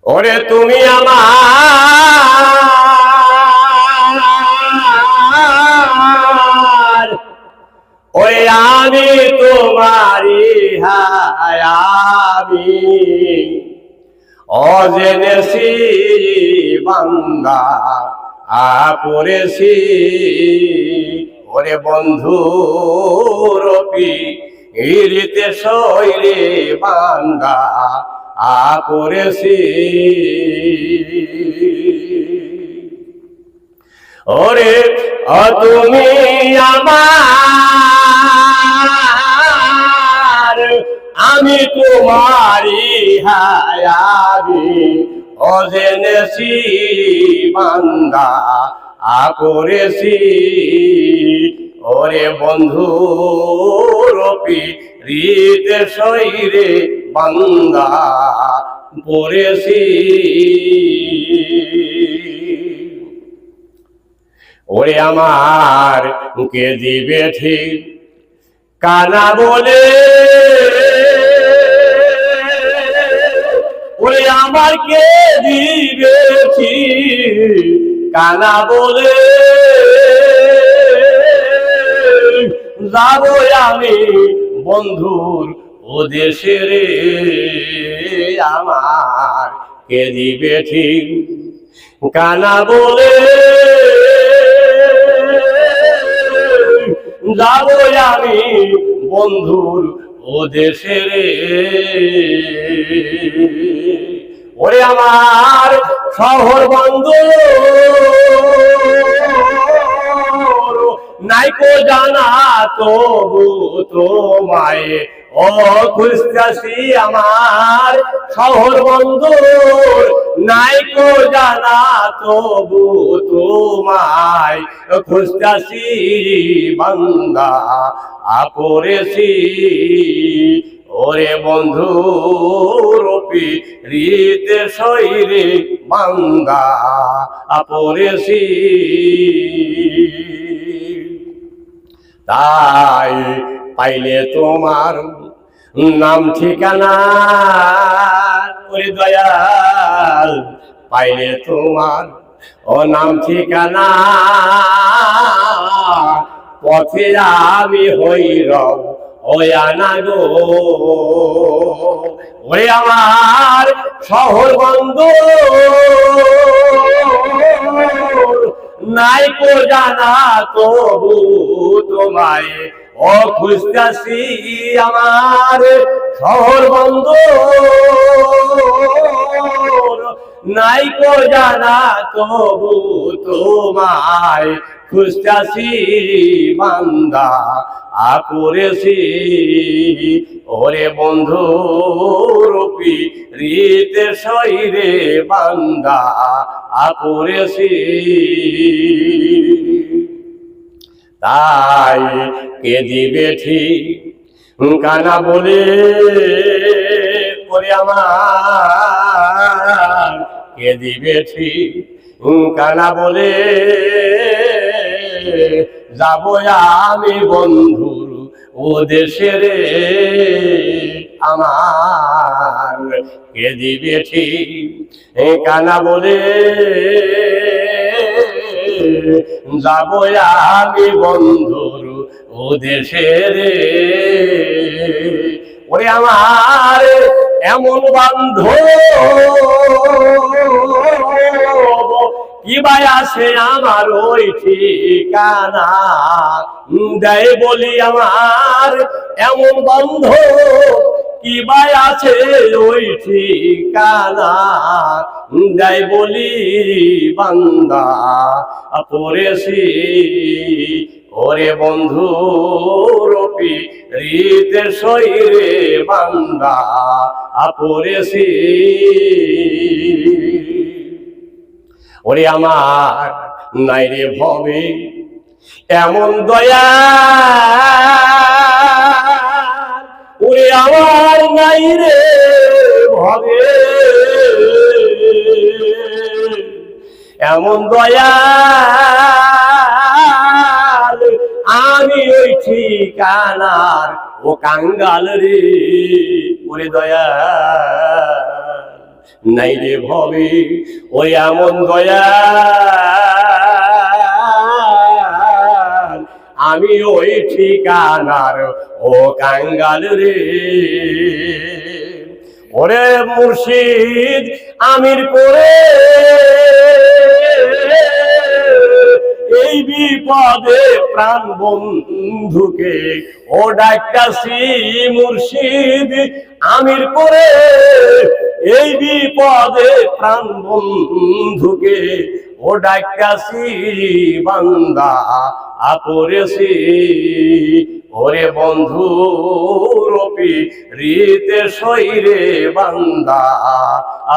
ওরে তুমি আমার, ওরে আমি তোমারি হায়াবি, অজেনেছি বান্দা পড়েছি, ওরে বন্ধু রপি ইরিতে শৈরে বান্দা পড়েছি। ওরে তুমি আমার, আমি তোমারি হায়াবি, অজেনেছি বান্দা করেছি, ওরে বন্ধু রপি হৃদ শৈরে বান্দা পড়েছি। ওরে আমার কে দিবে ঠিক কানা বলে, ওরে আমার কে দিবে ঠিক কানা বলে, যাবো আমি বন্ধুর ও দেশে রে, আমার কে দিবে ঠিক কানা বলে, যাবো আমি বন্ধুর ও দেশে রে। ওরে আমার শহর বন্ধু নাইকো জানা তবু তোমায় ও খুঁজতেছি, আমার শহর বন্ধুর নাইকো জানা তবু তোমায় খুঁজতেছি, বান্দা পড়েছি, ওরে বন্ধু রপি হৃদ শৈরে বান্দা পড়েছি। তাই পাইলে তোমার নাম ঠিকানা, ওরে দয়াল পাইলে তোমার ও নাম ঠিকানা, পথে আমি হইরব ওয়ানা গো, ওরে আমার শহর বন্ধু নাইকো জানা তবু তোমায় ও খুঁজতেছি, আমার শহর বন্ধু নাইকো জানা তবু তোমায় খুঁজতেছি, বান্দা পড়েছি, ওরে বন্ধু রূপী হৃদ শৈরে বান্দা পড়েছি। তাই কে দিবে ঠিক কানা বলে, ওরে আমার কে দিবে ঠিক কানা বলে, যাব আমি বন্ধুর ও দেশে রে, আমার কে দিবে ঠিক কানা বলে, যাব আমি বন্ধুর ও দেশে রে। ওরে আমার এমন বান্ধব কি ভাই আছে আমার ওই ঠিকানা দেয় বলি, আমার এমন বন্ধ কি ভাই আছে ওই ঠিকানা দেয় বলি, বান্দা পড়েছি, ওরে বন্ধু রূপী হৃদ শৈরে বান্দা পড়েছি। ওরে আমার নাই রে ভবে এমন দয়া, ওরে আমার নাই রে ভবে এমন দয়া, আমি ওই ঠিকানার ও কাঙ্গাল রে। ওরে দয়া নাই রে ভবে ওই এমন দয়া আমি ওই ঠিকানার ও কাঙ্গাল রে। ওরে মুর্শিদ আমির করে এই বিপদে প্রাণ বন্ধুকে ও ডাকতাছি মুর্শিদ আমির করে এই বিপদে প্রাণ বন্ধুকে ও ডাকতাছি বান্দা আপরেছি। ওরে বন্ধু রূপী রীতে সইরে বান্দা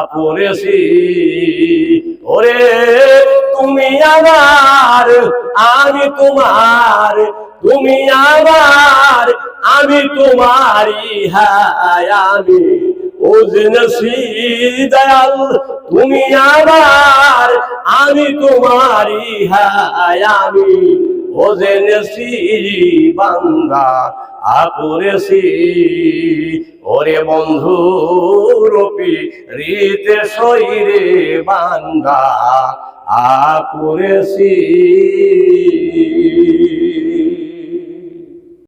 আপরেছি। ওরে তুমি আমার আমি তোমার, তুমি আমার আমি তোমারি, হায় আমি ওজনসি দয়াল তুমি আমার আমি তোমারি, হায় আমি ওজনসি বান্দা আপরেছি। ওরে বন্ধু রূপী রীতে সইরে বান্দা আপরেছি।